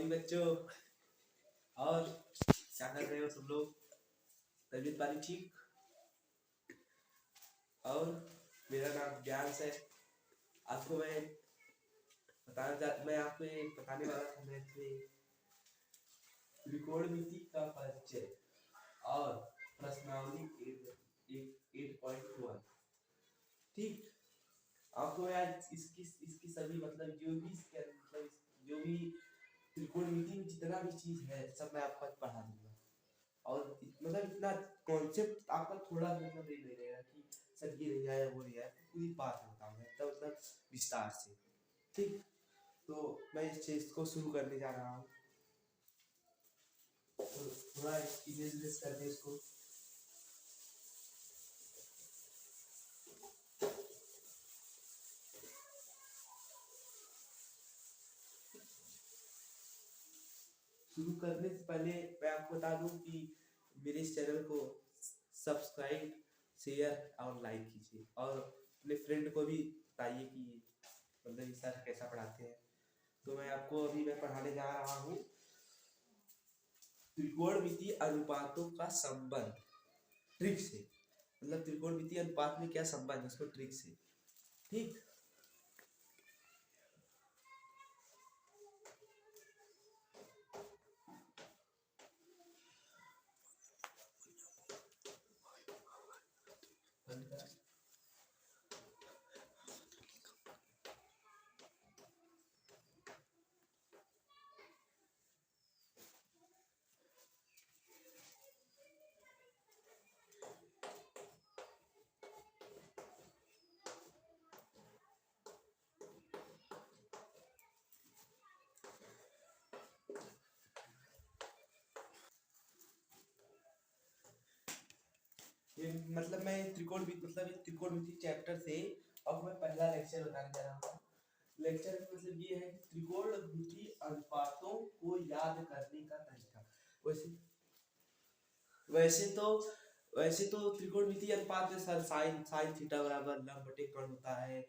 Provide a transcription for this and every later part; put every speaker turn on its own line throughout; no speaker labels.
Morning बच्चों। और क्या कर रहे हो तुम लोग? तबीयत पानी ठीक? और मेरा नाम ज्ञान है। आपको मैं आपको बताने वाला था मैथ में त्रिकोणमिति का परिचय और प्रश्नावली 8.1। ठीक, आपको मैं आज इसकी सभी मतलब जो भी त्रिकोणमिति में जितना भी चीज है सब मैं आपको पढ़ा दूंगा। और मतलब इतना कॉन्सेप्ट आपका थोड़ा मतलब नहीं रहेगा कि सर ये नहीं आया वो नहीं आया, पूरी बात बताऊंगा तब मतलब विस्तार से। ठीक, तो मैं इस चीज को शुरू करने जा रहा हूँ। तो थोड़ा इरेज कर दे इसको। शुरू करने से पहले मैं आपको बता दूं कि मेरे इस चैनल को सब्सक्राइब, शेयर और लाइक कीजिए और अपने फ्रेंड को भी बताइए कि मतलब सर कैसा पढ़ाते हैं। तो मैं आपको अभी मैं पढ़ाने जा रहा हूँ त्रिकोणमितीय अनुपातों का संबंध ट्रिक से। मतलब त्रिकोणमितीय अनुपात में क्या संबंध है उसको ट्रिक से। ठीक, ये मतलब मैं त्रिकोणमिति चैप्टर से अब मैं पहला लेक्चर बताने जा रहा हूँ। लेक्चर में मतलब ये है कि त्रिकोणमिति अनुपातों को याद करने का तरीका। वैसे वैसे तो वैसे तो त्रिकोणमिति अनुपात में सर साइन साइन थीटा बराबर लंब बटे कर्ण होता है,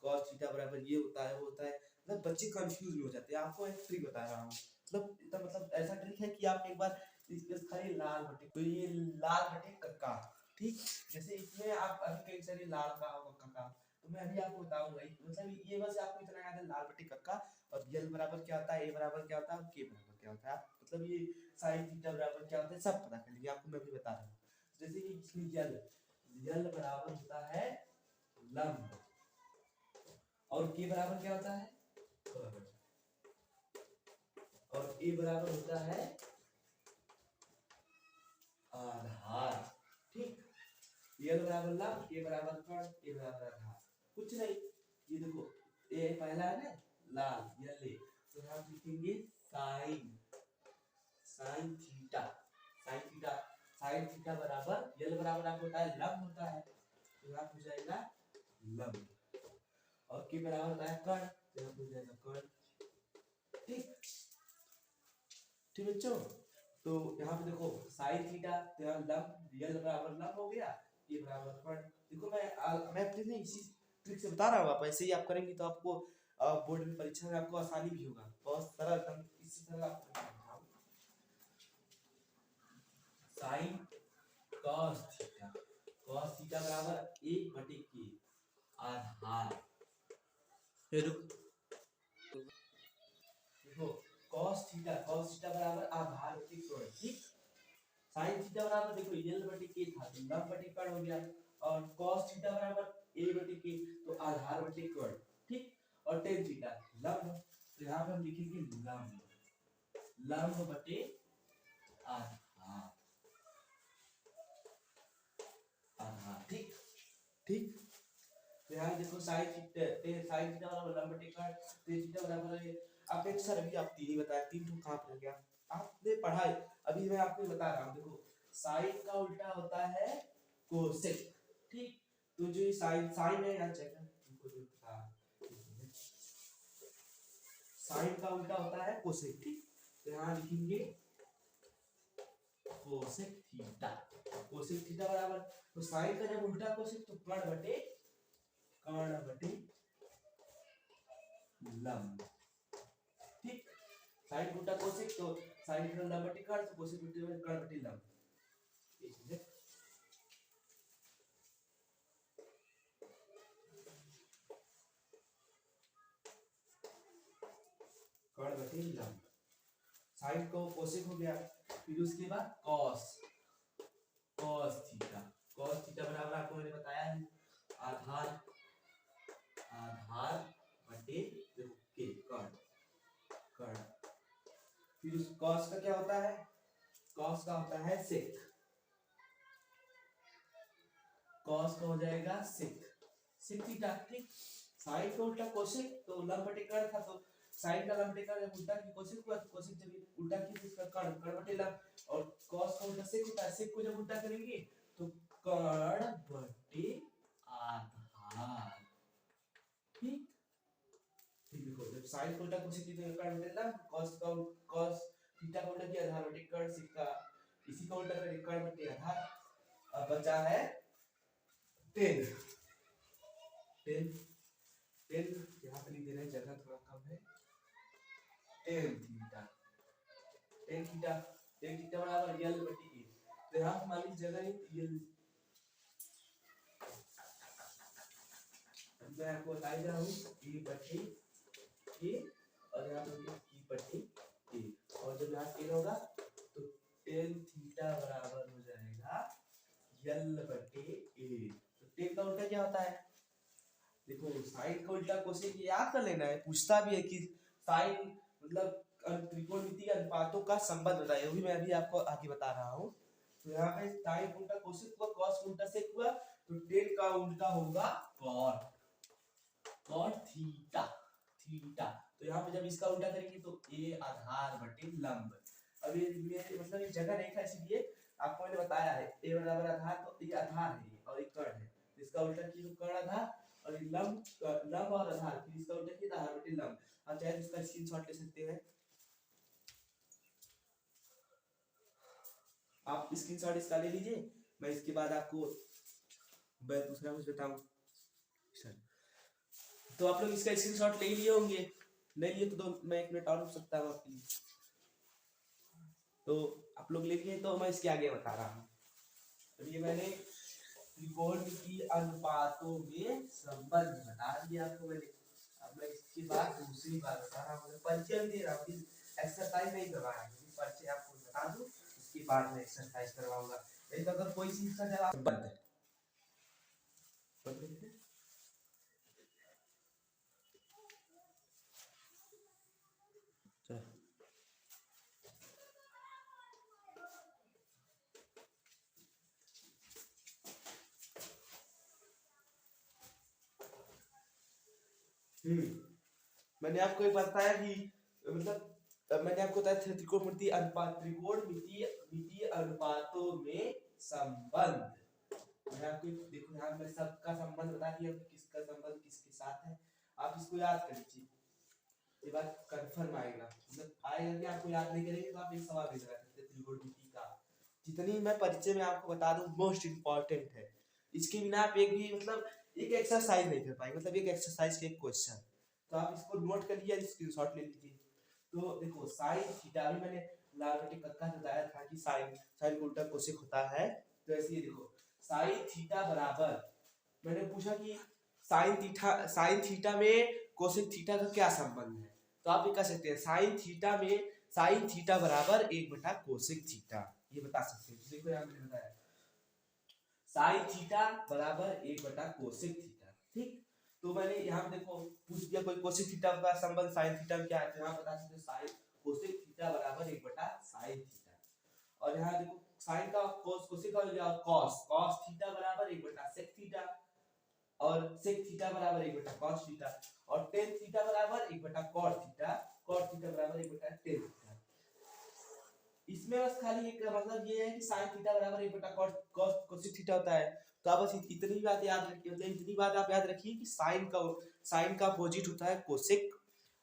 कॉस थीटा बराबर ये होता है वो होता है। मतलब बच्चे कंफ्यूज हो जाते हैं। आपको एक ट्रिक बता रहा हूँ। मतलब ऐसा ट्रिक है कि आप एक बार खाली लाल बटे, तो ये लाल बटे कक्का। ठीक, जैसे इसमें आप अभी कई सारे लाल का होगा कक्का, तो मैं अभी आपको बताऊंगा। मतलब ये बस आपको इतना याद है लाल बटे कक्का, और यल बराबर क्या होता है, ए बराबर क्या होता है, के बराबर क्या होता है। मतलब ये साइन थीटा बराबर क्या होता है सब पता कर लीजिए। आपको मैं अभी बता रहा हूँ। जैसे कि इसमें यल बराबर होता है लंब, और के बराबर क्या होता है कर्ण, और ए बराबर होता है आधार। ठीक, यल बराबर लंब, के बराबर कर्ण, ए बराबर आधार। कुछ नहीं, ये देखो ए पहला है ना लाल यल, तो हम लिखेंगे sine sine theta sine theta sine theta बराबर यल बराबर आपको होता है लंब होता है, तो यहाँ हो जाएगा लंब, और के बराबर होता है कर्ण, तो यहाँ हो जाएगा कर्ण। ठीक ठीक बच्चों, तो यहाँ पे देखो साइन थीटा, तो यहाँ लंब यल बराबर लंब हो गया, के बराबर कर्ण। देखो मैं अपने लिए इसी ट्रिक से बता रहा हूँ। आप ऐसे ही आप करेंगे तो आपको बोर्ड में परीक्षा में आपको आसानी भी होगा। बहुत सरल एकदम इसी तरह आपको साइन cos थीटा बराबर 1/k आधार। फिर देखो cos थीटा बराबर आधार बटे कर्ण। ठीक, sin थीटा बराबर देखो l/k था तो लंब बटे कर्ण हो गया, और cos थीटा बराबर a/k तो आधार बटे कर्ण। ठीक, और tan थीटा लंब, तो यहाँ पे हम लिखेंगे लंब बटे आधार आधार। ठीक ठीक, तो यहाँ देखो साइन थीटा बराबर लंब बटे कर्ण, tan थीटा बराबर है। आप एक सर अभी आप तीन ही बताया, तीन तो कहाँ पर गया आपने पढ़ा है। अभी मैं आपको बता रहा हूँ। देखो साइन का उल्टा होता है कोसेक। ठीक, तो जो साइन साइन है यहाँ चेक तुमको जो था, साइन का उल्टा होता है कोसेक। ठीक, तो यहाँ लिखेंगे कोसेक थीटा बराबर, तो साइन का जब उल्टा कोसेक तो कर्ण बटे लंब। ठीक, साइन उल्टा कोसेक तो साइन थीटा लंब बटे कर्ण तो कोसेक उल्टा कर्ण बटे लंब, ये चीज है। कर्ण बटे लंब, साइन को कोसेक हो गया, फिर उसके बाद cos, cos theta, cos theta बराबर आपको मैंने बताया है आधार, आधार बटे देखो के कर्ण, कर्ण, फिर उस कॉस का क्या होता है, कॉस का होता है सेक, कॉस का हो जाएगा सेक, सेक थीटा, ठीक। साइन का उल्टा कोसेक तो लंब बटे कर्ण था, तो साइन का लंब बटे कर्ण जब उल्टा की कोसेक हुआ तो कोसेक जब उल्टा की तो इसका कर्ण, कर्ण बटे लंब, और कॉस का उल्टा सेक होता है, सेक को जब उल्टा करेंगे तो कर्ण बटे आधार, ठीक। फिर देखो जब साइन को उल्टा कोसेक की तो कर्ण बटे लंब, कॉस का कॉस थीटा का उल्टा किया आधार बटे कर्ण, सेक का इसी का उल्टा करेंगे कर्ण बटे आधार। अब बचा है टेन, टेन, टेन यहाँ पे लिख दे रहे हैं, जगह थोड़ा कम है, tan theta, tan theta, tan theta बराबर यल बटे ए, तो यहाँ पे मान लीजिए जगह है यल, मैं आपको बता ही रहा हूँ ए बटे ए, और यहाँ पे ई बटे ए, और जब यहाँ टेन होगा तो टेन थीटा बराबर हो जाएगा यल बटे ए, तो टेन का उल्टा क्या होता है, देखो साइन का उल्टा कोसेक याद कर लेना है, पूछता भी है कि साइन मतलब त्रिकोणमितीय अनुपातों का संबंध बताइए, वो भी मैं अभी आपको आगे बता रहा हूँ। तो यहाँ पे साइन उल्टा कोसेक हुआ, कॉस उल्टा सेक हुआ, तो टेन का उल्टा होगा कॉट, कॉट थीटा, थीटा, तो यहाँ पे जब इसका उल्टा करेंगे तो ए आधार बटे लंब, अब ये मतलब ये जगह नहीं था इसलिए आपको मैंने बताया है, ए बराबर आधार, तो ये आधार है और ये कर्ण है, इसका उल्टा किया तो कर्ण आधार, और ये लंब, लंब और आधार, फिर इसका उल्टा किया आधार बटे लंब। आप चाहे इसका स्क्रीनशॉट ले सकते हैं, आप स्क्रीनशॉट इसका ले लीजिए, मैं इसके बाद आपको मैं दूसरा कुछ बताऊं सर, तो आप लोग इसका स्क्रीनशॉट ले लिए होंगे, नहीं लिए तो मैं 1 मिनट और रुक सकता हूँ आपके लिए, तो आप लोग ले लिए तो मैं इसके आगे बता रहा हूँ। तो ये मैंने त्रिकोणमितीय अनुपातों में संबंध बता दिया आपको मैंने, अब मैं इसके बाद दूसरी बात बता रहा हूँ, परिचय दे रहा हूँ, एक्सरसाइज नहीं करवा रहा हूँ, परिचय आपको बता दूं उसके बाद मैं एक्सरसाइज करवाऊंगा, नहीं तो अगर कोई चीज का जवाब बंद है, मैंने आपको एक बताया कि मतलब मैंने आपको बताया त्रिकोणमितीय अनुपात, त्रिकोणमितीय अनुपातों में संबंध, मैं आपको देखो यहाँ मैं सबका संबंध बता दिया, किसका संबंध किसके साथ है, आप इसको याद कर लीजिए, ये बात कंफर्म आएगा, मतलब आएगा कि आपको याद नहीं करेंगे तो आप एक सवाल भी लगा सकते हैं त्रिकोणमिति का, जितनी मैं परिचय में आपको बता दूं मोस्ट इंपॉर्टेंट है, इसके बिना आप एक भी मतलब एक एक्सरसाइज नहीं कर पाएंगे, मतलब एक एक्सरसाइज के एक क्वेश्चन, तो आप इसको नोट कर लीजिए, स्क्रीनशॉट ले लीजिए। तो देखो साइन थीटा भी मैंने लाल बटे कक्का बताया था कि साइन, साइन को उल्टा कोसेक होता है, तो ऐसे ही देखो साइन थीटा बराबर, मैंने पूछा कि साइन थीटा में कोसेक थीटा का क्या संबंध है, तो आप ये कह सकते हैं साइन थीटा में साइन थीटा बराबर 1 बटा कोसेक थीटा, ये बता सकते हैं। देखो यहाँ मैंने बताया साइन थीटा बराबर 1 बटा कोसेक थीटा, ठीक। तो मैंने यहाँ देखो पूछ दिया कोई कोसेक थीटा का संबंध साइन थीटा में क्या है, तो यहाँ बता सकते हैं साइन कोसेक थीटा बराबर 1 बटा साइन थीटा, और यहाँ देखो साइन का कोस कोसेक का हो गया कॉस, कॉस थीटा बराबर 1 बटा सेक थीटा, और सेक थीटा बराबर 1 बटा कॉस थीटा, और टेन थीटा बराबर 1 बटा कॉट थीटा, कॉट थीटा बराबर 1 बटा टेन थीटा। इसमें बस खाली एक मतलब ये है कि साइन थीटा बराबर 1 बटा कॉस कोसेक थीटा होता है, तो आप बस इतनी बात याद रखिए, मतलब इतनी बात आप याद रखिए कि साइन का अपोजिट होता है कोसेक,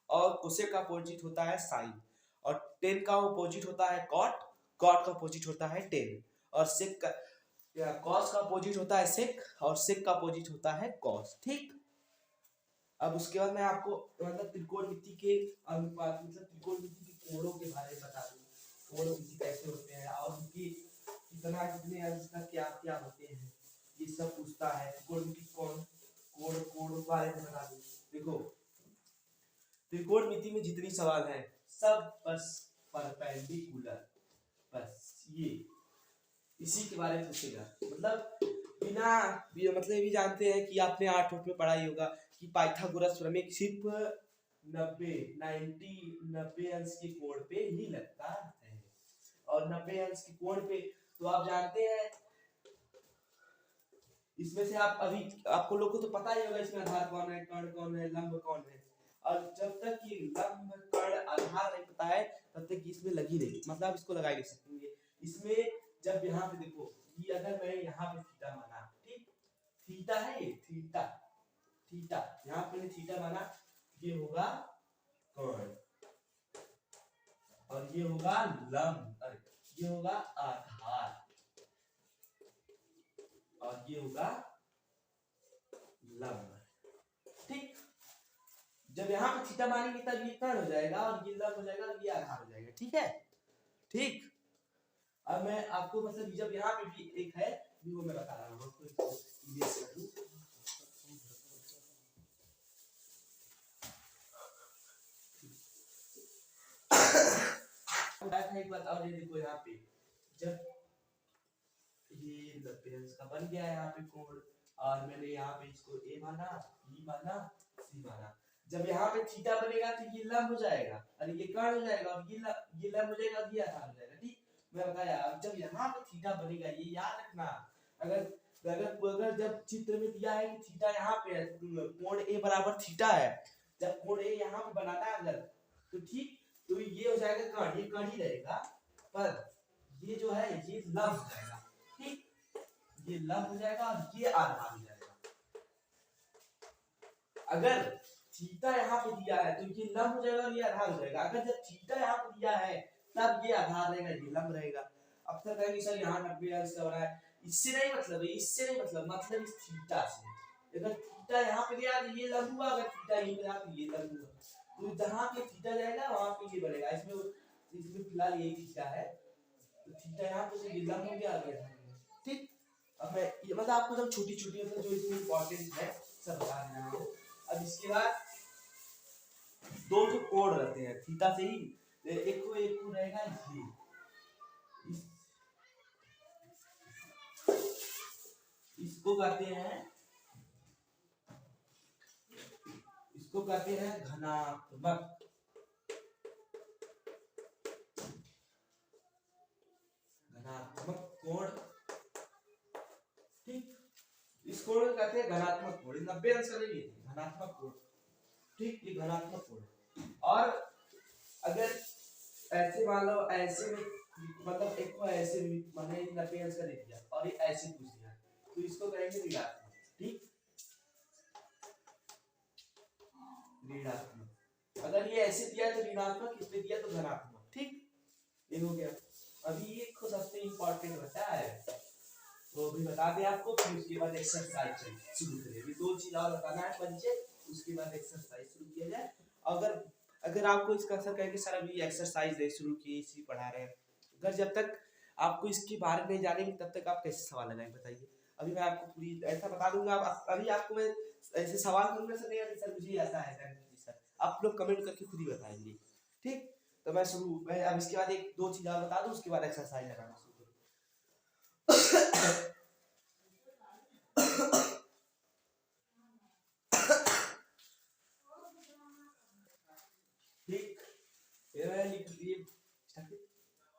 और कोसेक का अपोजिट होता है साइन, और टेन का अपोजिट होता है कॉट, कॉट का अपोजिट होता है टेन, और सेक का कॉस का अपोजिट होता है सेक, और सेक का अपोजिट होता है कॉस, ठीक। अब उसके बाद मैं आपको मतलब त्रिकोणमिति के अनुपात मतलब त्रिकोणमिति के कोणों के बारे में बता दूं, कोणमिति कैसे होते हैं और उनकी कितने अंश का क्या क्या होते हैं, ये सब पूछता है। त्रिकोणमिति कोण के बारे में बता दूं। देखो त्रिकोणमिति में जितनी सवाल है सब बस परपेंडिकुलर, बस ये इसी के बारे में पूछेगा। मतलब बिना मतलब ये भी जानते हैं कि आपने 8वीं में पढ़ाई होगा कि पाइथागोरस प्रमेय सिर्फ 90 अंश के कोण पे ही लगता है, और 90 अंश के कोण पे तो आप जानते हैं इसमें से आप अभी आपको लोग को तो पता ही होगा इसमें आधार कौन है, कर्ण कौन है, लंब कौन है। और जब तक ये लंब कर्ण आधार नहीं पता है तब तक इसमें लगी नहीं, मतलब इसको लगा ही नहीं सकेंगे इसमें। जब यहाँ पे देखो ये अगर मैं यहाँ पे थीटा माना, ठीक थीटा है ये थीटा, थीटा यहाँ पे थीटा माना, ये होगा कर्ण और ये होगा लंब, अरे ये होगा आधार और ये होगा लंब, ठीक। जब यहाँ पे थीटा मानेंगे तब ये कर्ण हो जाएगा और ये लंब हो जाएगा और ये आधार हो जाएगा, ठीक है, ठीक। अब मैं आपको मतलब जब यहाँ पे भी एक है वो मैं बता रहा हूँ आपको, एक बात और ये देखो यहाँ पे जब ये 90 अंश का बन गया यहाँ पे कोण और मैंने यहाँ पे इसको ए माना, बी माना, सी माना। जब यहाँ पे थीटा बनेगा तो ये लंब हो जाएगा और ये कर्ण हो जाएगा और ये लंब हो जाएगा और ये आधार हो जाएगा, ठीक। मैं बताया अब जब यहाँ पे थीटा बनेगा ये याद रखना, अगर अगर जब चित्र में दिया है कि थीटा यहाँ पे है, कोण ए बराबर थीटा है, जब कोण ए यहाँ पे बनाना है अगर तो ठीक, तो ये हो जाएगा कर्ण, ये कर्ण ही रहेगा, पर ये जो है ये लंब हो जाएगा, ठीक, ये लंब हो जाएगा और ये आधार हो जाएगा। अगर थीटा यहाँ पे दिया है तो ये लंब हो जाएगा और ये आधार हो जाएगा, अगर जब थीटा यहाँ पे दिया है तब ये आधार रहेगा, ये लंब रहेगा। अब तक कहेंगे सर यहाँ 90 अंश का बना है, इससे नहीं मतलब है, इससे नहीं मतलब इस थीटा से। अगर थीटा यहाँ पे दिया तो ये लंब हुआ, अगर थीटा यहीं पे दिया तो ये लंब हुआ, तो जहाँ पे थीटा जाएगा वहां पे ये बनेगा। इसमें फिलहाल यही थीटा है, तो थीटा यहाँ पे ये लंब हो गया, ठीक। अब मैं ये मतलब आपको जब छोटी छोटी मतलब जो इसमें इंपॉर्टेंट है सब बता रहा हूँ। अब इसके बाद दो जो कोण रहते हैं थीटा से ही, एक को रहेगा ये, इसको कहते हैं धनात्मक, कोण, ठीक। इस कोण को कहते हैं धनात्मक कोण, 90 अंश का नहीं है, धनात्मक कोण, ठीक, ये धनात्मक कोण। और अगर ऐसे मान लो ऐसे में मतलब एक को ऐसे मैंने 90 अंश का दे दिया और ये ऐसे पूछ दिया तो इसको कहेंगे ऋणात्मक, ठीक, ऋणात्मक। अगर ये ऐसे दिया तो ऋणात्मक, इसमें दिया तो धनात्मक, ठीक, ये हो गया। अभी ये खुद सबसे इंपॉर्टेंट बचा है तो अभी बता दें आपको, फिर उसके बाद एक्सरसाइज शुरू करें। अभी दो चीज और बताना है पंचे, उसके बाद एक्सरसाइज शुरू किया जाए। अगर आपको इसका सर कहेंगे सर अभी एक्सरसाइज शुरू की इसी पढ़ा रहे हैं, अगर जब तक आपको इसके बारे में नहीं जानेंगे तब तक आप कैसे सवाल लगाएंगे बताइए। अभी मैं आपको पूरी ऐसा बता दूंगा, अभी आपको मैं ऐसे सवाल करूंगा सर नहीं सर मुझे ऐसा है सर, आप लोग कमेंट करके खुद ही बताएंगे, ठीक। तो मैं अब इसके बाद एक दो चीज और बता दूं, उसके बाद एक्सरसाइज लगाना शुरू करूं। ठीक,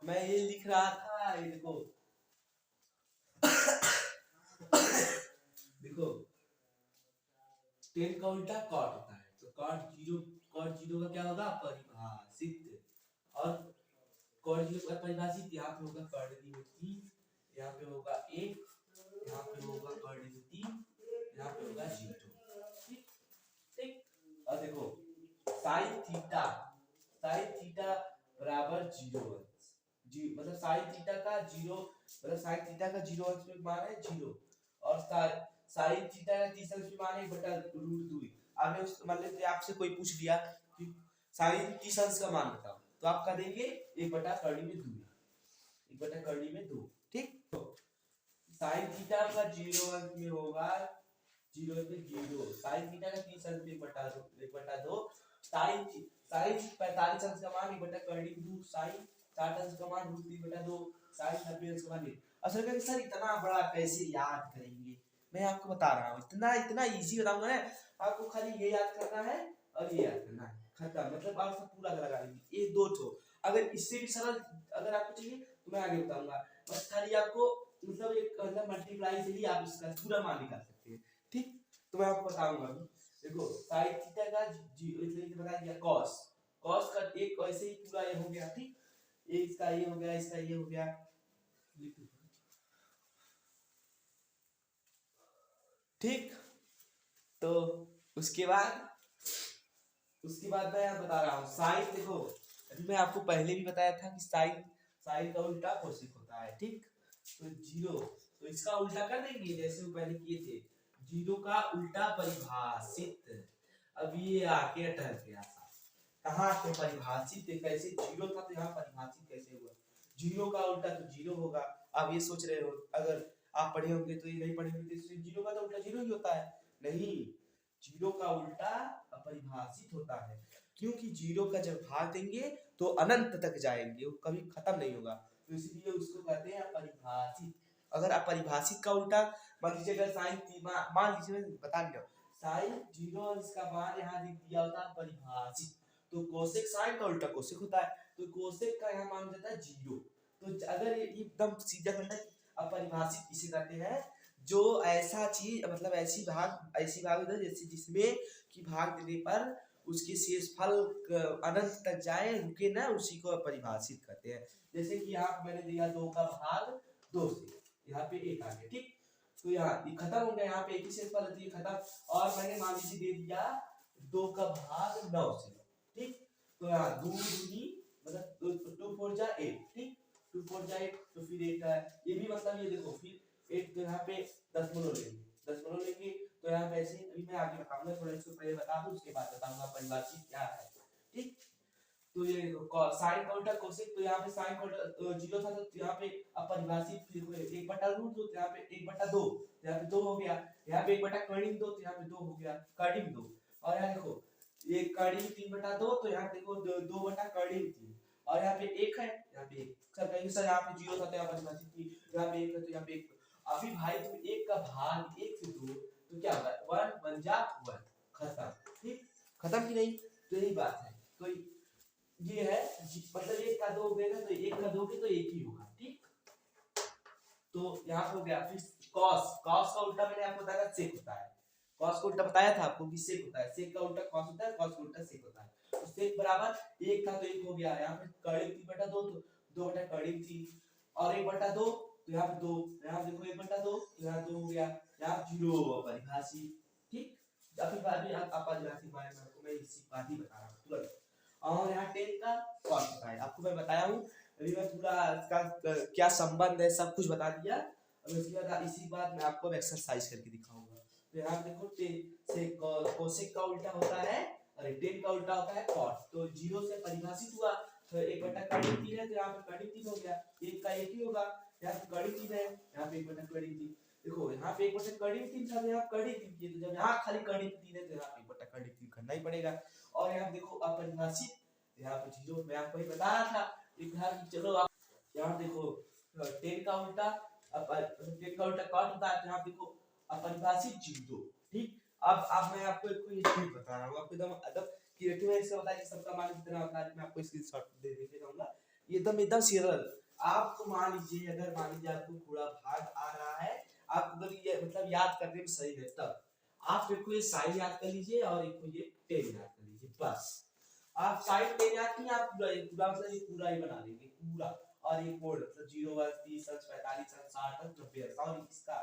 मैं ये लिख रहा था, ये देखो देखो 10 का उल्टा कॉट होता है, तो कॉट जीरो का क्या होगा परिभाषित, और कॉट जीरो का परिभाषित यहाँ पे होगा कर्णिवृत्ति, यहाँ पे होगा 1, यहाँ पे होगा कर्णिवृत्ति, यहाँ पे होगा 0, ठीक, ठीक। और देखो साइन थीटा बराबर 0 अंश, मतलब साइन थीटा का 0 मतलब साइन थीटा का 0 अंश में मान है 0 और साइन थीटा का 30 अंश में मान है √2। आपने उस मतलब कि आपसे कोई पूछ लिया कि साइन 30 अंश का मान बताओ, तो आप कह देंगे 1/2 1/2 ठीक। साइन थीटा का 0 अंश में होगा 0 पे 0, साइन थीटा का 30 अंश में 1/2, साइन 45 अंश का मान 1/2, साइन 60 अंश का मान √3/2, साइन 90 अंश का मान 1। असल में सर इतना बड़ा कैसे याद करेंगे, मैं आपको बता रहा हूँ, इतना इतना इजी बताऊंगा ना, आपको खाली ये याद करना है और ये याद करना है, खत्म। मतलब आप सब पूरा लगा लेंगे ये दो ठो। अगर इससे भी सरल अगर आपको चाहिए तो मैं आगे बताऊंगा, बस खाली आपको मतलब एक मतलब मल्टीप्लाई से ही आप इसका पूरा मान निकाल सकते हैं, ठीक। तो मैं आपको बताऊंगा, देखो साइन थीटा का इसलिए बता दिया कॉस, कॉस का एक ऐसे ही पूरा ये हो गया, ठीक। ये इसका ये हो गया, इसका ये हो गया, ठीक। तो उसके बाद मैं बता रहा हूँ साइन, देखो अभी मैं आपको पहले भी बताया था कि साइन साइन का उल्टा कोसेक होता है, ठीक। तो 0, तो इसका उल्टा कर देंगे जैसे वो पहले किए थे, 0 का उल्टा परिभाषित। अब ये आके अटक गया था, कहाँ पे परिभाषित है, कैसे 0 था तो यहाँ परिभाषित कैसे हुआ, 0 का उल्टा तो 0 होगा। आप ये सोच रहे हो अगर आप पढ़े होंगे तो, ये नहीं पढ़े होंगे तो 0 का तो उल्टा 0 ही होता है, नहीं, 0 का उल्टा अपरिभाषित होता है, क्योंकि 0 का जब भाग देंगे तो अनंत तक जाएंगे, वो कभी खत्म नहीं होगा, तो इसलिए उसको कहते हैं अपरिभाषित। अगर अपरिभाषित का उल्टा मान लीजिए, अगर साइन मान लीजिए मैं बता दिया साइन 0 और इसका मान यहाँ लिख दिया होता है परिभाषित, तो कोसेक साइन का उल्टा कोसेक होता है, तो कोसेक का यहाँ मान जाता है 0। तो अगर ये एकदम सीधा करना अपरिभाषित इसे कहते हैं, जो ऐसा चीज मतलब ऐसी भाग जैसे जिसमें कि भाग देने पर उसके शेष फल अनंत तक जाए रुके ना, उसी को परिभाषित करते हैं। जैसे कि यहाँ मैंने दिया 2 का भाग 2 से, यहाँ पे 1 आ गया, ठीक। तो यहाँ खत्म हो गया, यहाँ पे एक ही शेष फल है खत्म, और मैंने मान लीजिए दे दिया 2 का भाग 9 से, ठीक। तो यहाँ 2 दूनी मतलब 2 4 जा 8, ठीक, 2 4 जा 8, तो फिर 1 है, ये भी मतलब ये देखो फिर 1, तो यहाँ पे दशमलव लेंगे, तो यहाँ पे ऐसे अभी मैं आगे बताऊंगा, थोड़ा इसको पहले बता दूं उसके बाद बताऊंगा परिभाषित क्या है, ठीक। तो ये साइन का उल्टा कोसेक, तो यहाँ पे साइन का उल्टा 0 था तो यहाँ पे अपरिभाषित, फिर 1/√2 तो यहाँ पे 1/2, तो यहाँ पे 2 हो गया, यहाँ पे 1/2 तो यहाँ पे 2 हो गया, कर्डिंग 2, और यहाँ देखो ये कर्डिंग 3/2, तो यहाँ देखो 2/3, और यहाँ पे 1 है, यहाँ पे 1 सर कहीं सर यहाँ पे 0 था तो यहाँ परिभाषित थी, यहाँ पे 1 है तो यहाँ पे 1, अभी भाई तुम 1 का भाग 1 से 2 तो क्या होगा 1 1 जा 1 खत्म, ठीक, खत्म की नहीं, तो यही बात है। तो ये है मतलब 1 का 2 हो गया तो 1 का 2 तो 1 ही होगा, ठीक। तो यहाँ हो गया, फिर cos का उल्टा मैंने आपको बताया सेक होता है, cos का उल्टा बताया था आपको कि सेक होता है, सेक का उल्टा cos होता है, cos का उल्टा सेक होता है, तो सेक बराबर 1 था तो 1 हो गया, यहाँ पे कर्डिंग 3/2 तो 2/कर्डिंग 3, और 1/2 तो यहाँ पे 2, यहाँ देखो 1/2 तो यहाँ 2 हो गया, यहाँ 0 परिभाषित, ठीक। फिर बाद में आप परिभाषित बारे में आपको मैं इसी बात ही बता रहा हूँ तुरंत। और यहाँ 10 का cos होता है, आपको मैं बताया हूँ, अभी मैं पूरा इसका क्या संबंध है सब कुछ बता दिया। अब इसके बाद इसी बात मैं आपको एक्सरसाइज करके दिखाऊंगा। तो यहाँ देखो 10 से कोसेक का उल्टा होता है, अरे 10 का उल्टा होता है cos, तो 0 से परिभाषित हुआ तो 1/3 है, तो यहाँ पे कर्डिंग 3 हो गया, 1 का 1 ही होगा, यहाँ पे कर्डिंग 3 है, यहाँ पे 1/3, देखो यहाँ पे 1/3 था, यहाँ कर्डिंग 3 किए, तो जब यहाँ खाली कर्डिंग 3 है तो यहाँ पे 1/3 करना ही पड़ेगा। और यहाँ देखो अपरिभाषित, यहाँ पे 0 मैं आपको ही बता रहा था, चलो आप यहाँ देखो 10 का उल्टा 10 का उल्टा cos होता है, तो यहाँ देखो अपरिभाषित 0, ठीक। अब मैं आपको एक चीज बता रहा हूँ, आपको एकदम अदब क्रिएटिव है, इससे बताइए सबका मान कितना होता है, मैं आपको स्क्रीनशॉट दे देके जाऊंगा, ये एकदम सरल। आपको मान लीजिए अगर मान लीजिए आपको पूरा भाग आ रहा है, आप अगर ये मतलब याद करने में सही है, तब आप एक को ये साइन याद कर लीजिए और एक को ये 10 याद कर लीजिए, बस। आप साइन 10 याद किए, आप पूरा मतलब ये पूरा ही बना लेंगे पूरा, और ये कोड मतलब 0 1 30 45 60 90, और इसका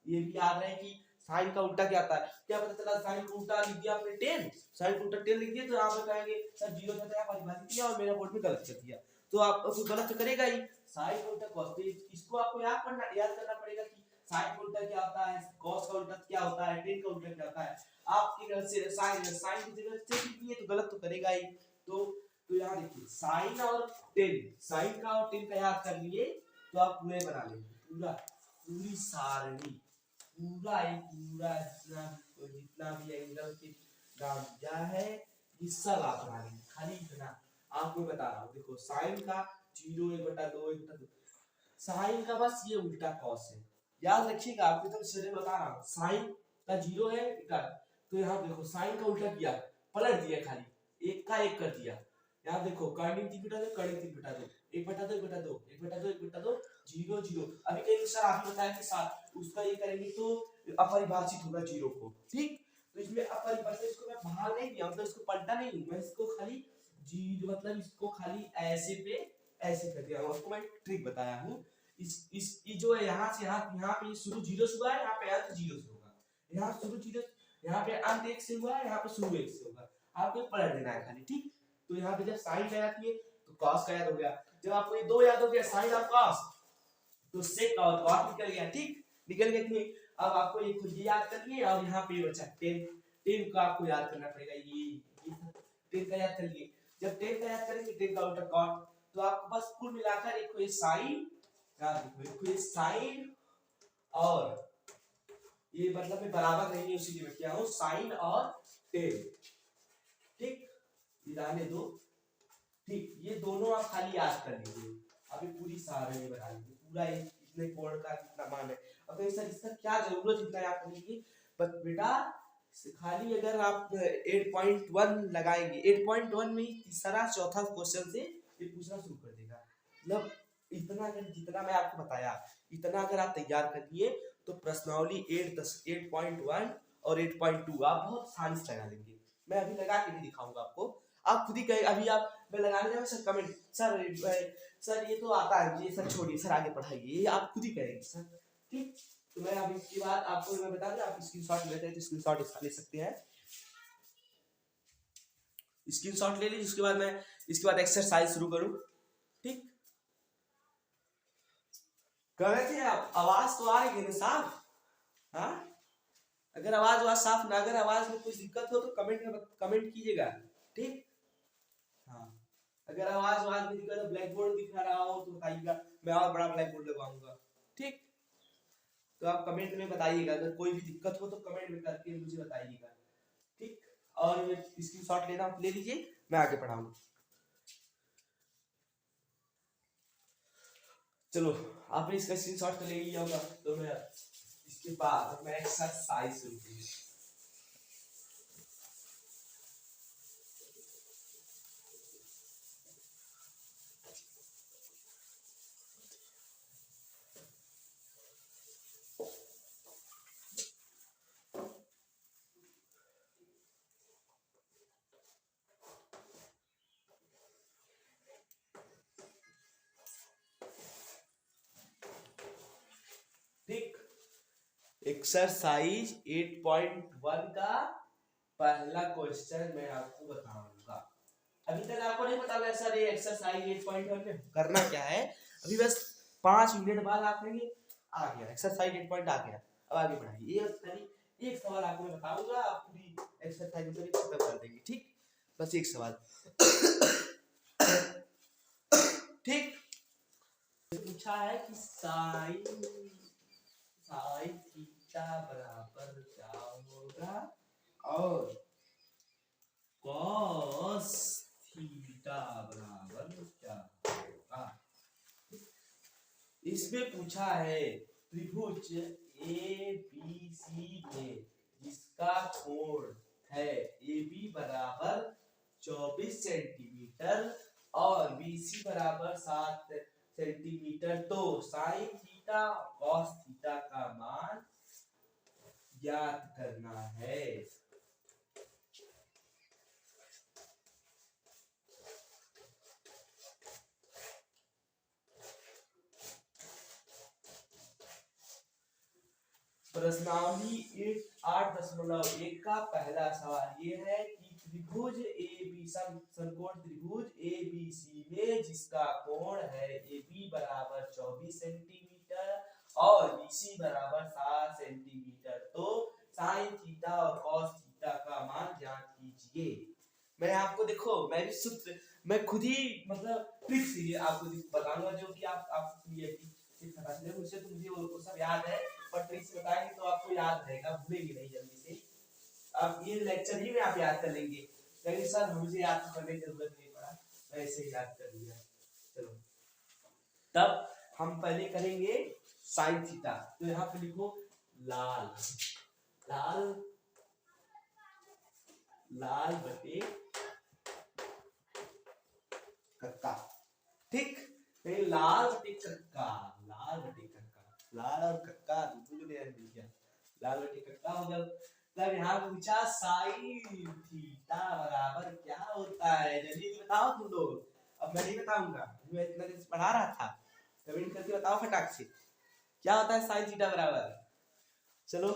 ये भी याद रहे कि साइन का उल्टा क्या आता है, क्या पता चला साइन का उल्टा लिख दिया आपने 10, साइन का उल्टा 10 लिख दिया तो यहाँ पे कहेंगे सर 0 था तो परिभाषित किया और मेरा बोर्ड में गलत कर दिया, तो आप तो गलत तो करेगा ही, साइन का उल्टा cos, तो इसको आपको याद करना पड़ेगा कि साइन का उल्टा क्या होता है, कॉस का उल्टा क्या होता है, टेन का उल्टा क्या होता है। आपकी गलत से साइन की जगह से कितनी है तो गलत तो करेगा ही। तो यहाँ देखिए साइन और टेन, साइन का और टेन का याद कर लिए तो आप पूरे बना लेंगे, पूरा पूरी सारणी, पूरा एक पूरा जितना भी एंगल के नाम दिया है ये सब आप बना लेंगे। खाली इतना आपको बता रहा हूँ, देखो साइन का 0 1/2 1/2, साइन का बस ये उल्टा कॉस है, याद रखिएगा। आपको तो सीधे बता रहा हूँ, साइन का 0 है तो यहाँ देखो साइन का उल्टा किया, पलट दिया, खाली एक का एक कर दिया। यहाँ देखो कर्णिक 3/2 कर्णिक 3/2 1/2 1/2 1/2 1/2 0 0। अभी कहीं सर आपने बताया कि साथ उसका ये करेंगे तो अपरिभाषित होगा 0 को, ठीक। तो इसमें अपरिभाषित, इसको मैं बाहर नहीं दिया, मतलब इसको पलटा नहीं, मैं इसको खाली जीरो मतलब इसको खाली ऐसे पे ऐसे कर दिया, आपको मैं ट्रिक बताया हूँ। इस जो है यहाँ से यहाँ पे शुरू 0 से हुआ है, यहाँ पे अंत 0 से होगा, यहाँ शुरू 0, यहाँ पे अंत 1 से हुआ है, यहाँ पे शुरू 1 से होगा, आपको पलट देना है खाली, ठीक। तो यहाँ पे जब साइन का याद किए तो कॉस का याद हो गया, जब आपको ये दो याद हो गया साइन और कॉस तो सेक और कॉट निकल गया, ठीक, निकल गया कि अब आपको ये खुद याद कर लिए और यहाँ पे बचा 10, 10 का आपको याद करना पड़ेगा, ये 10 का याद कर लिए। जब 10 का याद करेंगे 10 का उल्टा कॉट, तो आपको बस कुल मिलाकर एक ये साइन, याद रखो एक ये साइन और ये मतलब में बराबर नहीं है, उसी में क्या हो साइन और 10, ठीक, मिलाने दो, ठीक। ये दोनों आप खाली याद कर लीजिए, अभी पूरी सारणी बना लीजिए, पूरा इतने कोण का कितना मान है। अब तो सर इसका क्या जरूरत इतना याद करने की, बस बेटा खाली अगर आप 8.1 लगाएंगे, 8.1 में तीसरा चौथा क्वेश्चन से ये पूछना शुरू कर देगा, मतलब इतना अगर जितना मैं आपको बताया इतना अगर आप तैयार कर लिए तो प्रश्नावली 8.1 और 8.2 आप बहुत आसानी से लगा लेंगे। मैं अभी लगा के भी दिखाऊंगा आपको, आप खुद ही कहे, अभी आप मैं लगाने जाऊँ सर कमेंट, सर ये तो आता है, ये सर छोड़िए सर आगे पढ़ाइए, ये आप खुद ही कहेंगे सर, ठीक। तो मैं अभी इसके बाद आपको मैं बता दूं, आप स्क्रीनशॉट लेते हैं तो स्क्रीनशॉट इसका ले सकते हैं, स्क्रीनशॉट ले लीजिए। उसके बाद मैं इसके बाद एक्सरसाइज शुरू करूं, ठीक। कह रहे थे आप आवाज तो आ रही है ना साफ, हाँ, अगर आवाज साफ ना, अगर आवाज में कुछ दिक्कत हो तो कमेंट कीजिएगा, ठीक। हाँ, अगर आवाज में दिक्कत हो, ब्लैक बोर्ड दिख रहा हो तो बताइएगा, मैं और बड़ा ब्लैक बोर्ड लगवाऊंगा, ठीक। तो आप कमेंट में बताइएगा, अगर कोई भी दिक्कत हो तो कमेंट में करके मुझे बताइएगा, ठीक। और स्क्रीनशॉट लेना ले लीजिए, मैं आगे पढ़ाऊंगा। चलो आपने इसका स्क्रीनशॉट तो ले लिया होगा, तो मैं इसके बाद मैं एक्सरसाइज शुरू करूंगा। ठीक, एक्सरसाइज 8.1 का पहला क्वेश्चन मैं आपको बताऊंगा। अभी तक आपको नहीं पता होगा सर ये एक्सरसाइज 8.1 में करना क्या है, अभी बस 5 मिनट बाद आप कहेंगे आ गया एक्सरसाइज 8 आ गया, अब आगे बढ़ाइए। एक सवाल आपको मैं बताऊंगा, आप पूरी एक्सरसाइज खत्म कर देंगे, ठीक। बस एक सवाल, ठीक। पूछा है कि साइन थीटा बराबर क्या होगा और कॉस थीटा बराबर क्या होगा। इसमें पूछा है त्रिभुज ABC में जिसका कोण है AB बराबर 24 सेंटीमीटर और BC बराबर 7 सेंटीमीटर, तो साइन थीटा कॉस थीटा का मान ज्ञात करना है। प्रश्नावली 8.1 का पहला सवाल ये है कि त्रिभुज AB समकोण त्रिभुज ABC में जिसका कोण है AB बराबर 24 सेंटीमीटर और BC बराबर 7 सेंटीमीटर। तो साइन थीटा और कॉस थीटा का मान ज्ञात कीजिए। मैं आपको देखो मैं भी सूत्र मैं खुद ही मतलब ट्रिक से आपको बताऊंगा जो कि आपको ये पता चले। मुझे तो मुझे वो सब याद है, पर ट्रिक से बताएंगे तो आपको याद रहेगा, भूलेंगे नहीं जल्दी से। अब ये लेक्चर ही में आप याद कर लेंगे, कहीं सर मुझे याद करने की जरूरत नहीं पड़ा, मैं ऐसे ही याद कर लिया। चलो तब हम पहले करेंगे साइन थीटा। तो यहाँ पे लिखो लाल लाल लाल बटे कक्का, ठीक। नहीं लाल बटे कक्का, लाल बटे कक्का, लाल और कक्का दोनों ने मिल गया, लाल बटे कक्का हो गया। तब यहाँ पूछा साइन थीटा बराबर क्या होता है, जल्दी बताओ तुम लोग। अब मैं नहीं बताऊंगा, मैं इतना दिन से पढ़ा रहा था, कमेंट करके बताओ फटाक से क्या होता है साइन थीटा बराबर। चलो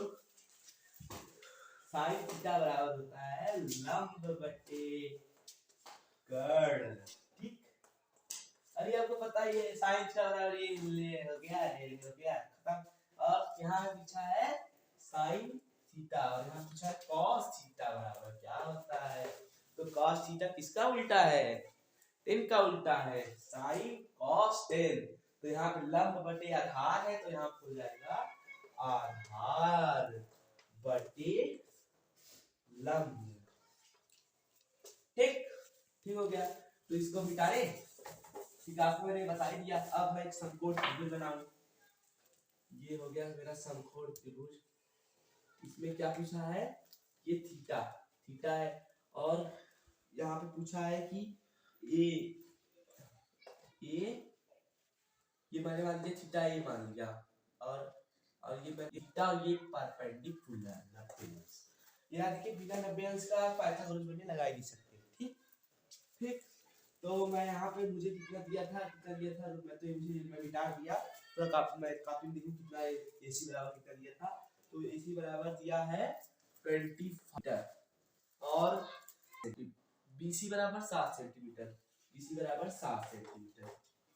साइन थीटा बराबर होता है लंब बटे कर्ण, ठीक। अरे आपको पता ही है साइन थीटा बराबर ये हो गया खत्म। और यहाँ पूछा है साइन थीटा और यहाँ पूछा है कॉस थीटा बराबर क्या होता है। तो कॉस थीटा किसका उल्टा है, टेन का उल्टा है, साइन कॉस टेन। तो यहाँ पे लंब बटे आधार है, तो यहाँ पे हो जाएगा आधार बटे लंब, ठीक ठीक हो गया। तो इसको मिटाए, ठीक आपको मैंने बता ही दिया। अब मैं एक समकोण त्रिभुज बनाऊं, ये हो गया मेरा समकोण त्रिभुज। इसमें क्या पूछा है, ये थीटा थीटा है और यहाँ पे पूछा है कि ए ये मैंने मान लिया थीटा ए मान लिया, और ये थीटा और ये परपेंडिकुलर। याद देखिए बिना 90 अंश का पाइथागोरस बनने लगा ही नहीं सकते, ठीक ठीक। तो मैं यहाँ पे मुझे कितना दिया था मैं तो मैं मिटा दिया, तो मैं काफी देखूं कितना AC बराबर कितना दिया था। तो AC बराबर दिया है 25 और BC बराबर 7 सेंटीमीटर, BC बराबर 7 सेंटीमीटर,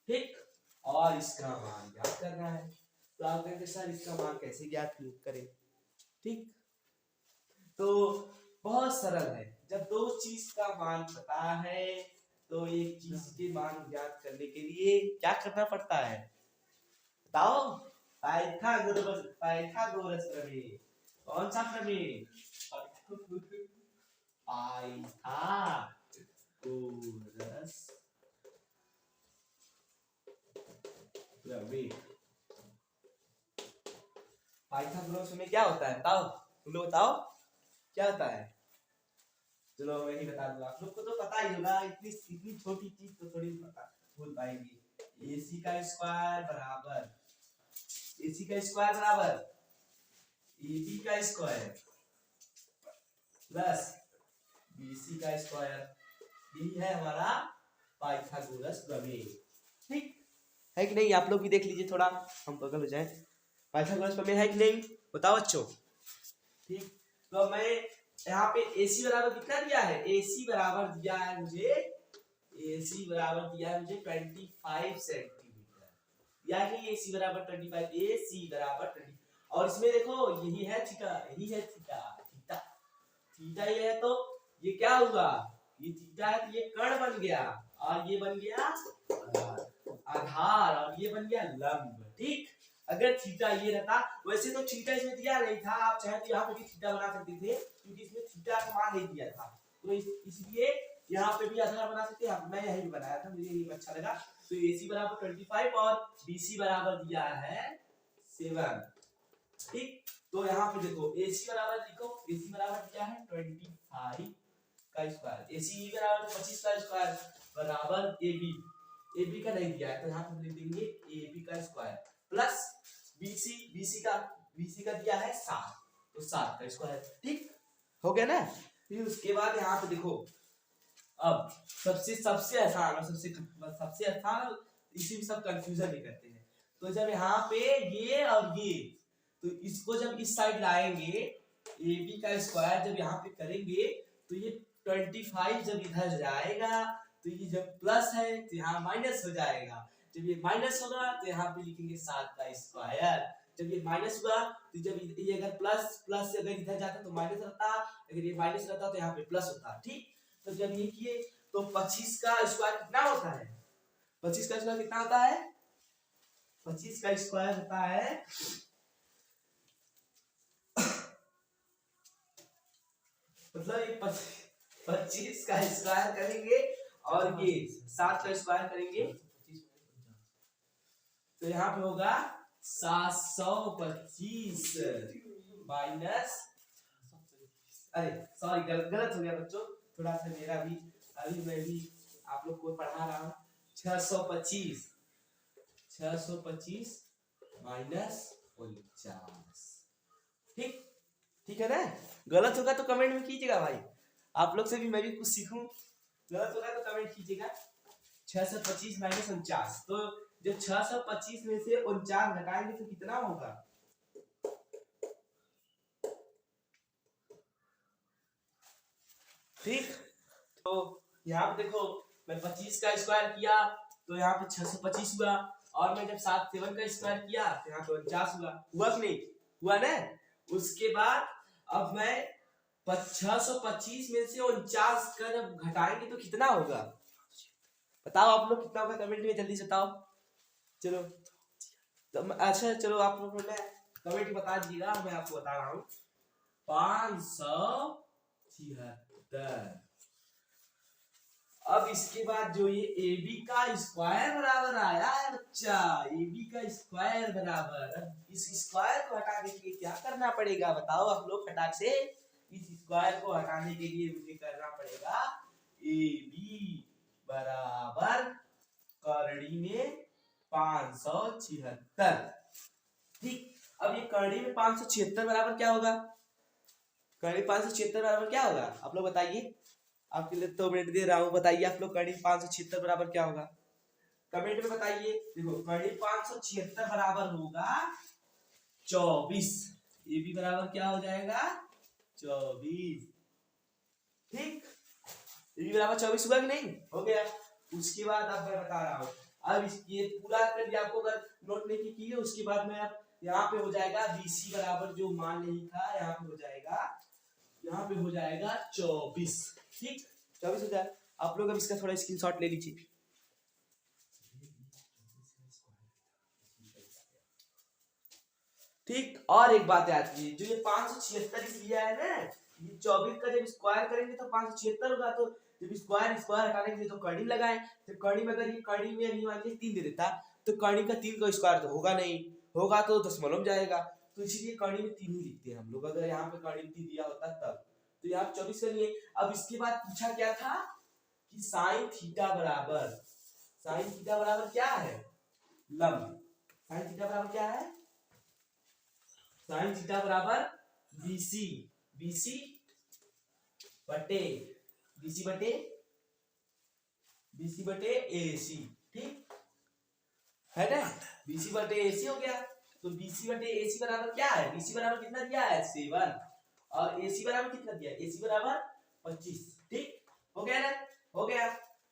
ठीक। और इसका मान ज्ञात करना है। तो आप कहेंगे सर इसका मान कैसे ज्ञात करें, ठीक। तो बहुत सरल है, जब दो चीज का मान पता है तो एक चीज के मान ज्ञात करने के लिए क्या करना पड़ता है बताओ। पाइथागोरस प्रमेय। कौन सा प्रमेय, पाइथागोरस प्रमेय। पाइथागोरस में क्या होता है बताओ, तुम लोग बताओ क्या होता है। चलो मैं ही बता दूं, आप लोग को तो पता ही होगा, इतनी छोटी चीज तो थोड़ी पता भूल पाएंगे। AC का स्क्वायर बराबर AB का स्क्वायर प्लस BC का स्क्वायर, यही है हमारा पाइथागोरस प्रमेय, ठीक है कि नहीं। आप लोग भी देख लीजिए थोड़ा, हम पकड़ हो जाए। पाइथागोरस प्रमेय है कि नहीं बताओ बच्चों, ठीक। तो मैं यहाँ पे AC बराबर कितना दिया है, AC बराबर दिया है मुझे 25 सेंटीमीटर, यानी AC बराबर 25, AC बराबर 20। और इसमें देखो यही है थीटा, थीटा ये है, तो ये क्या हुआ, ये थीटा है तो ये कर्ण बन गया और ये बन गया आधार और ये बन गया लंब, ठीक। अगर थीटा ये रहता, वैसे तो थीटा इसमें दिया नहीं था, आप चाहे तो यहाँ पे भी थीटा बना सकते थे, क्योंकि इसमें थीटा का मान नहीं दिया था, तो इसलिए यहाँ पे भी आधार बना सकते हैं। मैं यही बनाया था, मुझे ये अच्छा लगा। तो AC बराबर 25 और BC बराबर दिया है 7, ठीक। तो यहाँ पे देखो AC बराबर लिखो, AC बराबर क्या है 25 का स्क्वायर, AC बराबर 25 का स्क्वायर बराबर AB का नहीं दिया है, तो यहाँ पे लिख देंगे AB का स्क्वायर प्लस BC का दिया है 7, तो 7 का स्क्वायर, ठीक हो गया ना। फिर उसके बाद यहाँ पे देखो, अब सबसे आसान और सबसे आसान, इसी में सब कंफ्यूजन नहीं करते हैं। तो जब यहाँ पे ये और ये, तो इसको जब इस साइड लाएंगे AB का स्क्वायर जब यहाँ पे करेंगे, तो ये 25 जब इधर जाएगा तो ये जब प्लस है तो यहाँ माइनस हो जाएगा, जब ये माइनस होगा तो यहाँ पे लिखेंगे 7 का स्क्वायर, जब ये माइनस हुआ तो जब ये अगर प्लस प्लस से अगर इधर जाता तो माइनस रहता, अगर ये माइनस रहता तो यहाँ पे प्लस होता। ठीक, तो जब ये किए तो 25 का स्क्वायर कितना होता है, 25 का स्क्वायर कितना होता है, 25 का स्क्वायर होता है मतलब ये 25 का स्क्वायर करेंगे और ये 7 का स्क्वायर करेंगे तो यहाँ पे होगा 725 माइनस, अरे सॉरी गलत हो गया बच्चों, थोड़ा सा मेरा भी अभी मैं भी आप लोग को पढ़ा रहा हूँ। 625 माइनस 49। ठीक, ठीक है ना। गलत होगा तो कमेंट में कीजिएगा भाई, आप लोग से भी मैं भी कुछ सीखूं। गलत होगा तो कमेंट कीजिएगा। 625 माइनस 49, तो जब 625 में से 49 घटाएंगे तो कितना होगा, ठीक। तो यहाँ पे देखो मैं 25 का स्क्वायर किया तो यहाँ पे 625 हुआ, और मैं जब 7 का स्क्वायर किया तो यहाँ पे 49 हुआ कि नहीं हुआ ना। उसके बाद अब मैं 625 में से 49 का जब घटाएंगे तो कितना होगा, बताओ आप लोग कितना होगा, कमेंट में जल्दी से बताओ। चलो तो अच्छा चलो आप लोग कमेंट बता दीजिएगा, मैं आपको बता रहा हूँ 576। अब इसके बाद जो ये AB का स्क्वायर बराबर आया है बच्चा, AB का स्क्वायर बराबर, अब इस स्क्वायर को हटाने के लिए क्या करना पड़ेगा बताओ आप लोग फटाक से। इस स्क्वायर को हटाने के लिए मुझे करना पड़ेगा AB बराबर करड़ी में 576। ठीक, अब ये करड़ी में 576 बराबर क्या होगा, करड़ी 576 बराबर क्या होगा आप लोग बताइए, आपके लिए 2 मिनट दे रहा हूँ, बताइए आप लोग करड़ी 576 बराबर क्या होगा, कमेंट में बताइए। देखो करड़ी 576 बराबर होगा 24, ये भी बराबर क्या हो जाएगा 24। ठीक, ये भी बराबर 24 हुआ कि नहीं, हो गया। उसके बाद अब मैं बता रहा हूँ, अब ये पूरा कर दिया आपको, अगर नोट नहीं की है उसके बाद में अब यहाँ पे हो जाएगा BC बराबर जो मान नहीं था यहाँ पे हो जाएगा, यहाँ पे हो जाएगा 24। ठीक, 24 हो जाए। आप लोग अब इसका थोड़ा स्क्रीनशॉट ले लीजिए। ठीक, और एक बात याद कीजिए, जो ये 576 लिया है ना, ये 24 का जब स्क्वायर करेंगे तो 576 होगा, तो जब स्क्वायर स्क्वायर हटाने के लिए तो कड़ी लगाए, तो कड़ी में अगर ये कड़ी में अभी मान लीजिए 3 दे देता तो कड़ी का 3 का स्क्वायर तो होगा नहीं, होगा तो दशमलव में जाएगा, तो इसीलिए कड़ी में 3 ही लिखते हैं हम लोग, अगर यहाँ पे कड़ी में 3 दिया होता तब। तो यहाँ 24 कर लिए। अब इसके बाद पूछा क्या था कि साइन थीटा बराबर क्या है, लंब। साइन थीटा बराबर क्या है, साइन थीटा बराबर BC बटे AC। ठीक है ना, BC बटे AC हो गया। तो BC बटे AC बराबर क्या है, BC बराबर कितना दिया है 7, और AC बराबर कितना दिया है, AC बराबर 25। ठीक हो गया ना, हो गया।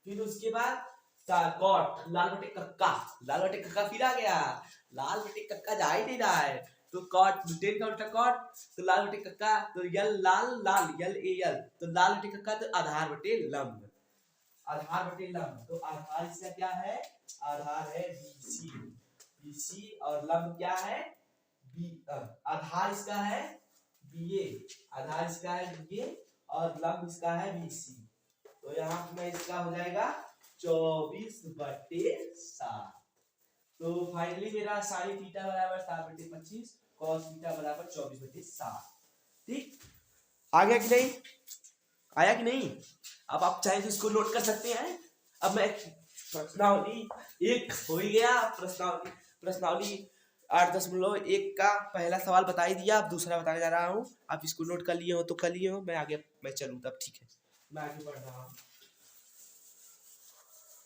फिर उसके बाद कॉट लाल बटे कक्का फिर आ गया, लाल बटे कक्का जा ही नहीं रहा है, तो कॉट 10 का उल्टा कॉट, तो लाल बटे कक्का, तो यल लाल लाल यल ए यल, तो लाल बटे कक्का तो आधार बटे लंब, तो आधार इसका क्या है, आधार है BC और लंब क्या है आधार इसका है BA, आधार इसका है BA और लंब इसका है BC। तो यहाँ पे इसका हो जाएगा 24/7। तो फाइनली मेरा साइन थीटा बराबर 7/25, कॉस थीटा बराबर 24/7। ठीक, आ गया कि नहीं, आया कि नहीं। अब आप चाहे तो इसको नोट कर सकते हैं। अब मैं प्रश्नावली 1 हो ही गया, प्रश्नावली 8.1 का पहला सवाल बता ही दिया, अब दूसरा बताने जा रहा हूँ, आप इसको नोट कर लिए हो तो कर लिए हो, मैं आगे मैं चलूँ तब, ठीक है मैं आगे बढ़ रहा हूँ।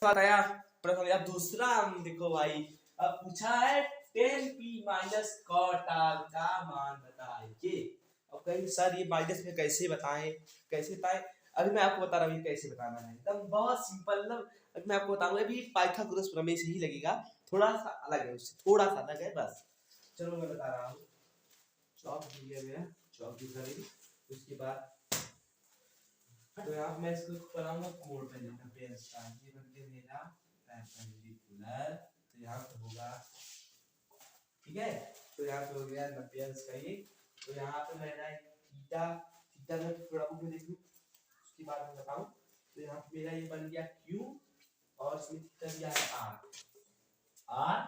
बताया प्रश्न अब दूसरा, देखो भाई अब पूछा है 10p माइनस कॉट r का मान बताइए। अब कहीं सर ये माइनस में कैसे बताएं, अभी मैं आपको बता रहा हूँ कैसे बताना है, एकदम बहुत सिंपल ना। अभी मैं आपको बताऊंगा, अभी पाइथागोरस प्रमेय से ही लगेगा, थोड़ा सा अलग है, उससे थोड़ा सा अलग है बस। चलो मैं बता रहा हूँ। चौक दिया गया, चौक दिखा रही, उसके बाद तो यहाँ मैं इसको बनाऊंगा कोड पे लिखना पेयर स्टार, ये बन के मेरा परपेंडिकुलर, तो यहाँ पे होगा, ठीक है। तो यहाँ पे हो गया 90 अंश का ये, तो यहाँ पे मेरा थीटा, थीटा में थोड़ा बुक में देख लूं, उसके बाद मैं बताऊं। तो यहाँ पे मेरा ये बन गया Q, और इसमें थीटा दिया है R,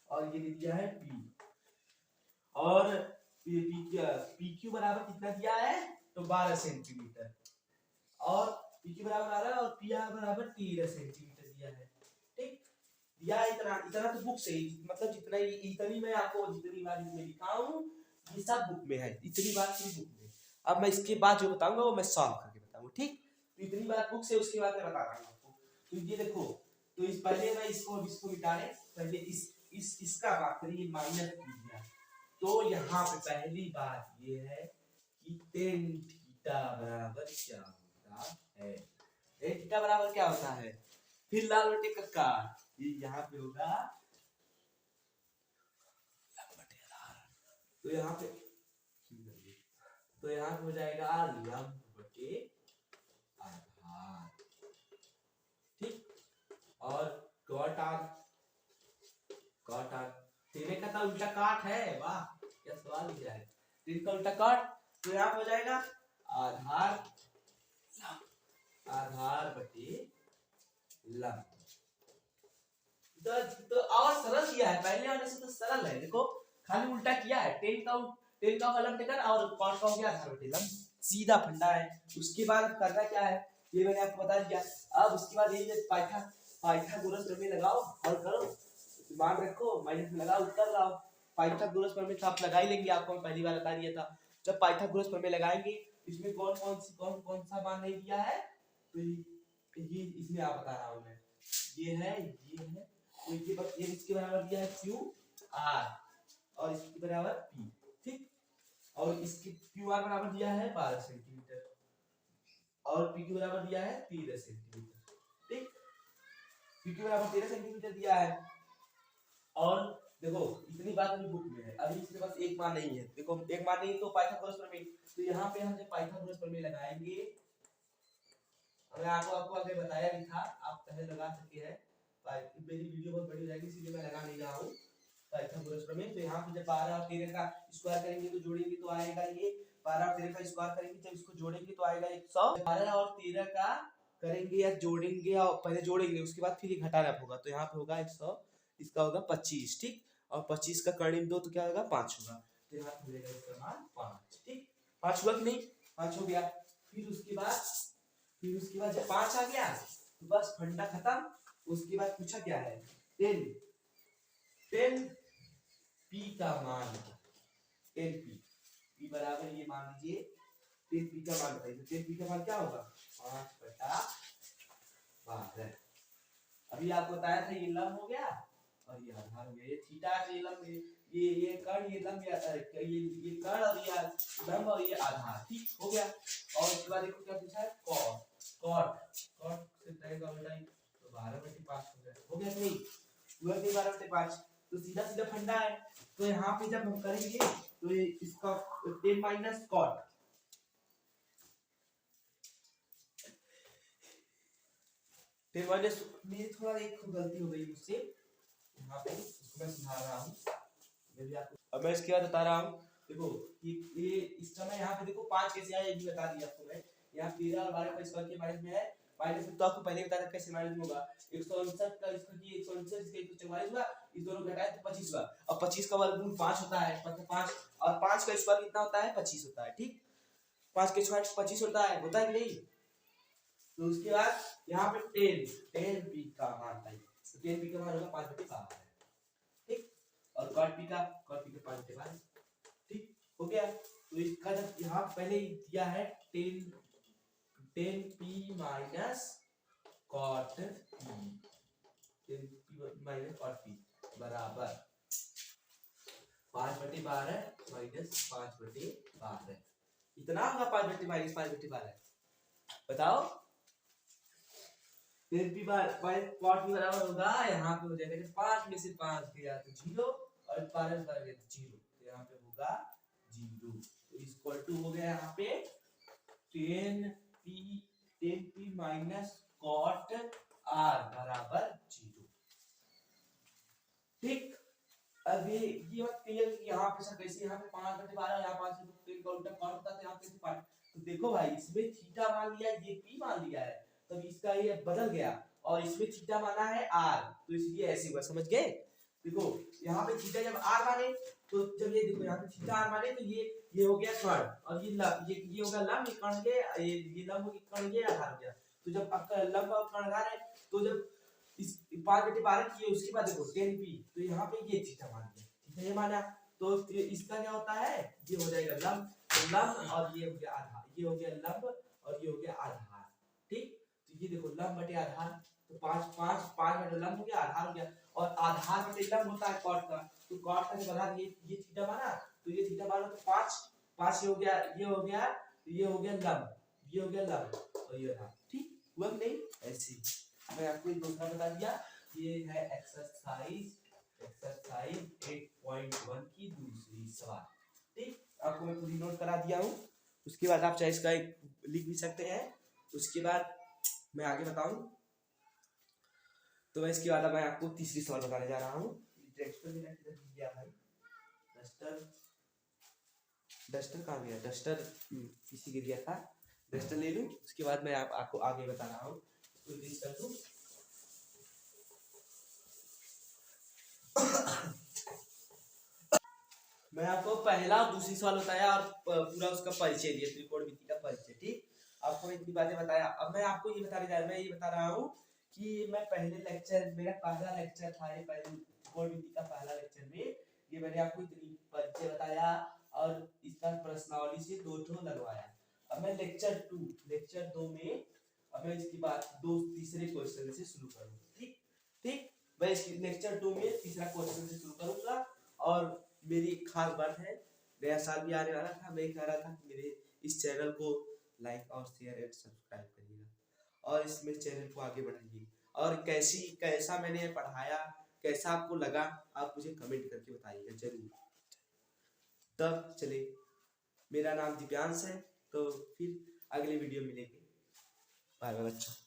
और ये दिया है P, और PQ बराबर कितना दिया है, तो 12 सेंटीमीटर, और PQ बराबर 12 और PR बराबर 13 सेंटीमीटर दिया है, ठीक। दिया इतना, इतना तो बुक से ही, मतलब जितना इतनी मैं आपको जितनी बार इसमें लिखा हूँ ये सब बुक में है, इतनी बात की बुक में। अब मैं इसके बाद जो बताऊंगा वो मैं सॉल्व करके बताऊंगा, ठीक। तो इतनी बात बुक से, उसके बाद मैं बता रहा हूँ आपको। तो ये देखो, तो इस पहले मैं इसको मिटा लें, पहले इसका बात करिए, माइनस कीजिए। तो यहाँ पे पहली बात ये है कि टेन थीटा बराबर क्या होता है, टेन थीटा बराबर क्या होता है, फिर लाल बटे कक्का, ये यहाँ पे होगा, तो यहाँ पे हो जाएगा लंब बटे आधार, ठीक। और कॉट आर, तेरे का तो उल्टा काट है, वाह क्या सवाल दिया है, तेरे का उल्टा काट, तो यहाँ हो जाएगा आधार बटे लंब। तो और सरल किया है, पहले वाले से तो सरल है, देखो खाली उल्टा किया है, टेन का लंब टेकर और कॉट का हो गया आधार बटे लंब, सीधा फंडा है। उसके बाद करना क्या है, ये मैंने आपको बता दिया। अब उसके बाद ये पाइथागोरस प्रमेय लगाओ और करो, मान रखो, माइनस में लगाओ, उत्तर लाओ। पाइथागोरस प्रमेय तो आप लगा ही लेंगे, आपको मैं पहली बार बता दिया था। जब पाइथागोरस प्रमेय लगाएंगे, इसमें कौन सा मान नहीं दिया है, तो ये इसमें आप बता रहा हूं मैं, ये है, तो ये इसके बराबर दिया है Q R, और इसके बराबर P, ठीक। और इसके Q R बराबर दिया है 12 सेंटीमीटर, और P Q बराबर दिया है 13 सेंटीमीटर, ठीक। P Q बराबर 13 सेंटीमीटर दिया है, और देखो इतनी बात अभी बुक में है, अभी इसके पास एक मान नहीं है, देखो एक मान नहीं तो पाइथागोरस प्रमेय, तो यहाँ पे हम जब पाइथागोरस प्रमेय लगाएंगे, मैं आपको आगे बताया भी था, आप पहले लगा सके हैं, मेरी वीडियो बहुत बड़ी हो जाएगी इसलिए मैं लगा नहीं रहा हूँ पाइथागोरस प्रमेय। तो यहाँ पे जब 12 और 13 का स्क्वायर करेंगे तो जोड़ेंगे तो आएगा ये, 12 और 13 का स्क्वायर करेंगे जब इसको जोड़ेंगे तो आएगा 100, 12 और 13 का करेंगे या जोड़ेंगे, और पहले जोड़ेंगे उसके बाद फिर ये घटाना होगा, तो यहाँ पे होगा 100, इसका होगा 25, ठीक। और 25 का करीब 2 तो क्या होगा 5 होगा, तो यहाँ पे मिलेगा इसका मान 5, ठीक। 5 हुआ कि नहीं, 5 हो गया। फिर उसके बाद जब 5 आ गया तो बस फंडा खत्म। उसके बाद पूछा क्या है, 10 P का मान, 10 P बराबर ये मान लीजिए 10 P का मान बताइए, 10 P का मान क्या होगा 5/12। अभी आपको बताया था ये लंब हो गया और ये आधार हो गया, ये थीटा ये लंब, ये कर्ण, ये लंब, ये कर्ण और ये लंब और ये आधार, ठीक हो गया। और उसके बाद देखो क्या पूछा है, कॉट से tan का उल्टा, तो 12/5 हो गया कि नहीं, हुआ कि 12/5, तो सीधा फंडा है। तो यहाँ पे जब हम करेंगे तो ये इसका 10 माइनस कॉट, मेरी थोड़ा एक गलती हो गई मुझसे यहाँ पे, इसको मैं सुधार रहा हूँ, मैं भी आपको, अब मैं इसके बाद बता रहा हूँ। देखो ये इसका मैं यहाँ पे देखो 5 कैसे आया ये भी बता दिया आपको मैं, यहाँ 13 और 12 का स्क्वायर के माइनस में है, माइनस में तो आपको पहले बता था कैसे माइनस में होगा, 159 का इसका की 159 इसका 144 हुआ, इस दोनों को घटाए तो 25 हुआ, और 25 का वर्गमूल 5 होता है, मतलब 5 और 5 का स्क्वायर कितना होता है 25 होता है, ठीक। 5 का स्क्वायर 25 होता है कि नहीं। तो उसके बाद यहाँ पे 10 P का मान था, तो 10 P का मान होगा 5/12, ठीक। और cot P का 5/12, ठीक हो गया। तो इसका जब यहाँ पहले दिया है 10 P minus cot P, 10 P minus cot P बराबर 5/12 माइनस 5/12, इतना होगा 5/12 बताओ। 10 P cot P बराबर होगा, यहाँ पे हो जाएगा 5 में से 5 गया तो 0 और 12 में 0, होगा 0। तो इक्वल टू हो गया यहाँ पे 10p माइनस कॉट r बराबर 0। ठीक, अब ये बात क्लियर कि यहाँ पे सर कैसे यहाँ पे 5/12 यहाँ 5 से 3 का उल्टा कॉट होता है, यहाँ कैसे 5। तो देखो भाई इसमें थीटा मान लिया, ये p मान लिया है, तब इसका ये बदल गया और इसमें थीटा माना है r, तो इसलिए ऐसे हुआ, समझ गए। देखो यहाँ पे थीटा जब r माने तो जब ये देखो यहाँ पे थीटा r माने तो ये हो गया कर्ण और ये होगा लंब, ये कर्ण के ये लंब के कर्ण के आधार हो गया। तो जब आपका लंब और कर्ण आधार है तो जब इस 5/12 किए उसके बाद देखो 10p, तो यहाँ पे ये थीटा मान लिया, ठीक है, ये माना। तो इसका क्या होता है, ये हो जाएगा लंब, तो लंब और ये हो गया आधार, ये हो गया लंब और ये हो गया आधार। ठीक, तो ये देखो लंब बटे आधार, तो 5 बटे लंब हो गया, आधार हो गया, और आधार बटे लंब होता है कॉट का, तो कॉट का जब आधार ये थीटा माना तो ये थीटा माना तो 5 ये हो गया, ये हो गया, ये हो गया लंब, ये हो गया लंब और ये आधार। ठीक हुआ कि नहीं, ऐसे मैं आपको एक दूसरा बता दिया, ये है एक्सरसाइज 8.1 की दूसरी सवाल। ठीक, आपको मैं पूरी नोट करा दिया हूँ, उसके बाद आप चाहे इसका एक लिख भी सकते हैं। उसके बाद मैं आगे बताऊं, तो मैं इसके बाद मैं आपको तीसरी सवाल बताने जा रहा हूँ। डस्टर कहाँ गया, डस्टर किसी गिर गया था, डस्टर ले लूं, उसके बाद मैं आपको आगे बता रहा हूँ। मैं आपको पहला और दूसरी सवाल बताया और पूरा उसका परिचय दिया, त्रिकोणमिति का परिचय। ठीक, आपको इतनी बातें बताया। अब मैं आपको ये बता रहा हूँ कि मैं पहले लेक्चर, मेरा पहला लेक्चर था ये, पहले त्रिकोणमिति का पहला लेक्चर में ये मैंने आपको इतनी परिचय बताया और इसका प्रश्नावली से 2 ठो लगवाया। अब मैं लेक्चर 2 में अब मैं इसकी बात तीसरे क्वेश्चन से शुरू करूंगा। ठीक ठीक, मैं इस लेक्चर 2 में तीसरा क्वेश्चन से शुरू करूंगा। और मेरी एक खास बात है, नया साल भी आने वाला था, मैं कह रहा था कि मेरे इस चैनल को लाइक और शेयर एंड सब्सक्राइब करिएगा और इसमें चैनल को आगे बढ़ाइए, और कैसा मैंने पढ़ाया, कैसा आपको लगा, आप मुझे कमेंट करके बताइएगा जरूर। तब चले, मेरा नाम दिव्यांश है, तो फिर अगले वीडियो मिलेंगे। बाय बाय बच्चों।